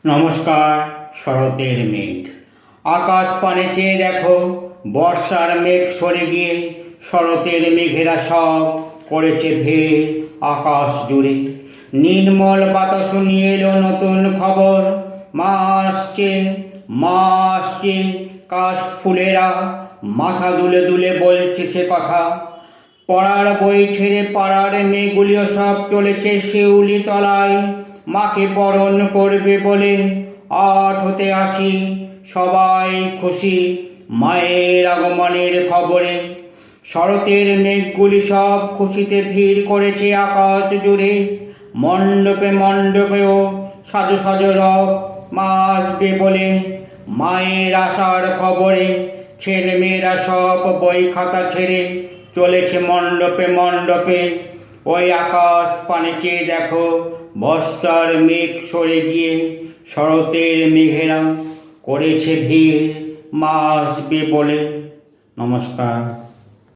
নমস্কার। শরতের মেঘ, আকাশ পানে চেয়ে দেখো, বর্ষার মেঘ সরে গিয়ে শরতের মেঘেরা সব করেছে ভিড় আকাশ জুড়ে। নির্মল বাতাস নিয়ে এলো নতুন খবর, মা আসছে, মা আসছে। কাশ ফুলেরা মাথা দুলে দুলে বলছে সে কথা। পড়ার বই ছেড়ে পাড়ার মেয়েগুলিও সব চলেছে শিউলি তলায়, মাকে বরণ করবে বলে। আট হতে আসি, সবাই খুশি মায়ের আগমনের খবরে। শরতের মেঘগুলি সব খুশিতে ভিড় করেছে আকাশ জুড়ে। মণ্ডপে মণ্ডপেও সাজো সাজো রব, মা আসবে বলে। মায়ের আসার খবরে ছেলেমেয়েরা সব বই খাতা ছেড়ে চলেছে মণ্ডপে মণ্ডপে। ওই আকাশ পানে চেয়ে দেখো, বর্ষার মেঘ সরে গিয়ে শরতের মেঘেরা করেছে ভিড় মা আসবে বলে। নমস্কার।